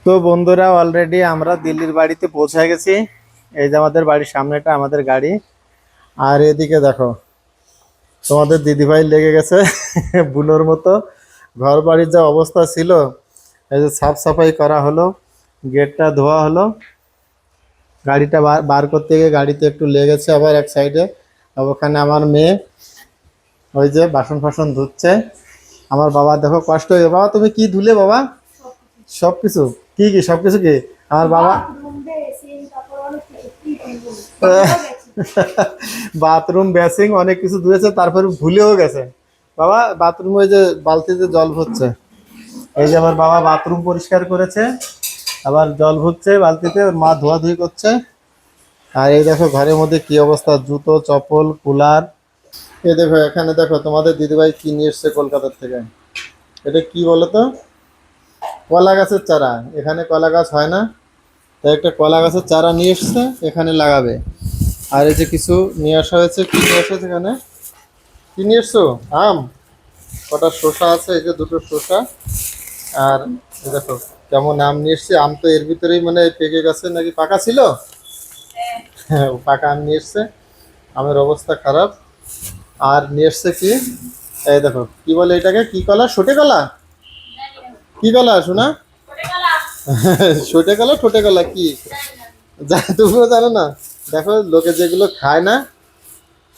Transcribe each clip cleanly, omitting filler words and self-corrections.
তো বন্ধুরা অলরেডি আমরা দিল্লির বাড়িতে পৌঁছে গেছি। এই যে আমাদের বাড়ির সামনেটা আমাদের গাড়ি। আর এদিকে দেখো তোমাদের দিদিভাই লেগে গেছে বুনোর মতো। ঘর বাড়ির যা অবস্থা ছিল, এই যে সাফ সাফাই করা হলো, গেটটা ধোয়া হলো, গাড়িটা বার করতে গিয়ে গাড়িতে একটু লেগেছে আবার এক সাইডে। আর ওখানে আমার মেয়ে ওই যে বাসন ফাসন ধুচ্ছে। আমার বাবা দেখো কষ্ট হয়ে, বাবা তুমি কি ধুলে বাবা? সবকিছু? কি কি সবকিছু কি? আমার বাবা বাথরুম বেসিং অনেক কিছু ধুয়েছে, তারপরে ভুলেও গেছে বাবা বাথরুম ওই যে বালতিতে জল ভরছে। এই যে আমার বাবা বাথরুম পরিষ্কার করেছে, আবার জল ভরছে বালতিতে, ওর মা ধোয়াধুয়ি করছে। আর এই দেখো ঘরের মধ্যে কি অবস্থা, জুতো চপ্পল কুলার। এই দেখো এখানে দেখো তোমাদের দিদিভাই কি নিয়ে এসছে কলকাতার থেকে। এটা কি বলো তো? কলা গাছের চারা। এখানে কলা গাছ হয় না, তাই একটা কলা গাছের চারা নিয়ে এসছে, এখানে লাগাবে। আর এই যে কিছু নিয়ে আসা হয়েছে। কি নিয়ে আসা হয়েছে এখানে? কি নিয়ে এসছো? আম। কটা শসা আছে, এই যে দুটো শসা। আর এই দেখো কেমন আম নিয়ে এসছে। আম তো এর ভিতরেই মানে পেকে গেছে, নাকি পাকা ছিল? হ্যাঁ পাকা আম নিয়ে এসছে। আমের অবস্থা খারাপ। আর নিয়ে এসছে কি, এই দেখো কি বলে এটাকে, কি কলা? সটে কলা? কি কলা শোনা? সটে কলা ঠোঁটে কলা কি তুমিও জানো না? দেখো লোকে যেগুলো খায় না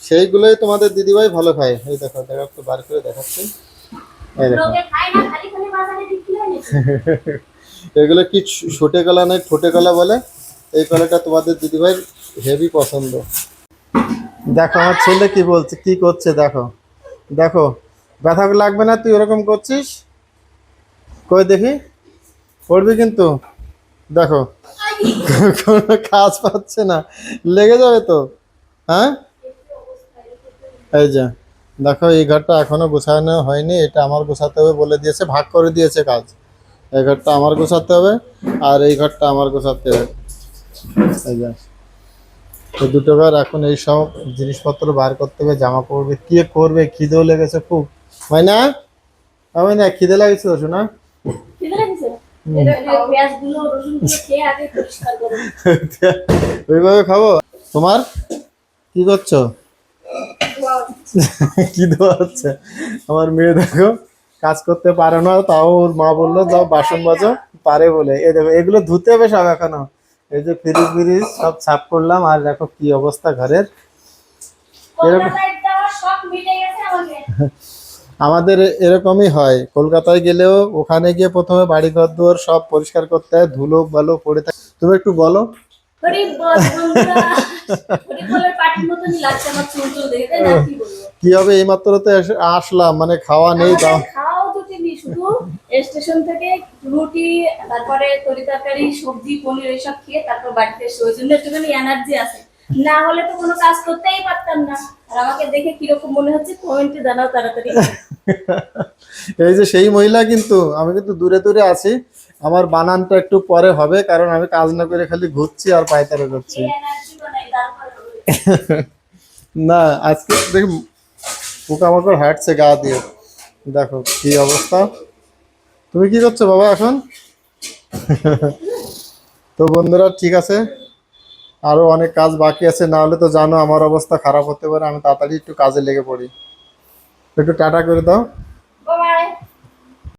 সেইগুলোই তোমাদের দিদিভাই ভালো খায়। এই দেখো দেখো একটু বার করে দেখাচ্ছি। এই দেখো এগুলো কি সটে কলা নয়, ঠোঁটে কলা বলে। এই কলাটা তোমাদের দিদিভাই হেভি পছন্দ। দেখো আমার ছেলে কি বলছে, কি করছে দেখো। দেখো ব্যথা লাগবে না, তুই ওরকম করছিস। কই দেখি, পড়বি কিন্তু। দেখো কোনো কাজ পাচ্ছে না, লেগে যাবে তো। হ্যাঁ এই যে দেখো এই ঘরটা এখনো গোছানো হয়নি, এটা আমার গোছাতে হবে বলে দিয়েছে, ভাগ করে দিয়েছে কাজ। এই ঘরটা আমার গোছাতে হবে, আর এই ঘরটা আমার গোছাতে হবে। এই যে এই দুটো ঘর, এখন এই সব জিনিসপত্র বার করতে হবে, জামা পড়বে, কি করবে, খিদেও লেগেছে খুব। হয় না? হয় না, খিদে লাগছে তো শোনা। ওইভাবে খাবো। তোমার কি করছো? কি দেওয়া হচ্ছে? আমার মেয়ে দেখো কাজ করতে পারে না, তাও ওর মা বললো যাও বাসন মাজো, পারে বলে। এই দেখো এগুলো ধুতে হবে সব এখনো। এই যে ফ্রিজ ফ্রিজ সব সাফ করলাম, আর দেখো কি অবস্থা ঘরের। এরকম আমাদের এরকমই হয়, কলকাতায় গেলেও ওখানে গিয়ে প্রথমে বাড়ি ঘর দুয়ার সব পরিষ্কার করতে হয়, ধুলো বালো পড়ে থাকে। তুমি একটু বলো। কি হবে, এই মাত্র তো আসলাম, মানে খাওয়া নেই তাও। শুধু স্টেশন থেকে রুটি, তারপরে তরি তরকারি, সবজি, পনির এসব খেয়ে তারপর বাড়িতে এসে, ওই জন্য একটুখানি এনার্জি আছে, না হলে তো কোনো কাজ করতেই পারতাম না। আর আমাকে দেখে কিরকম মনে হচ্ছে কমেন্টে জানাও তাড়াতাড়ি। এই যে সেই মহিলা, কিন্তু আমি কিন্তু দূরে দূরে আছি। আমার বানানটা একটু পরে হবে, কারণ আমি কাজ না করে খালি ঘুরছি আর পায়তারা করছি। না আজকে দেখি পোকামাকড় হাঁটছে গা দিয়ে, দেখো কি অবস্থা। তুমি কি করছো বাবা এখন? তো বন্ধুরা ঠিক আছে, আরো অনেক কাজ বাকি আছে, না হলে তো জানো আমার অবস্থা খারাপ হতে পারে। আমি তাড়াতাড়ি একটু কাজে লেগে পড়ি। একটু টাটা করে দাও।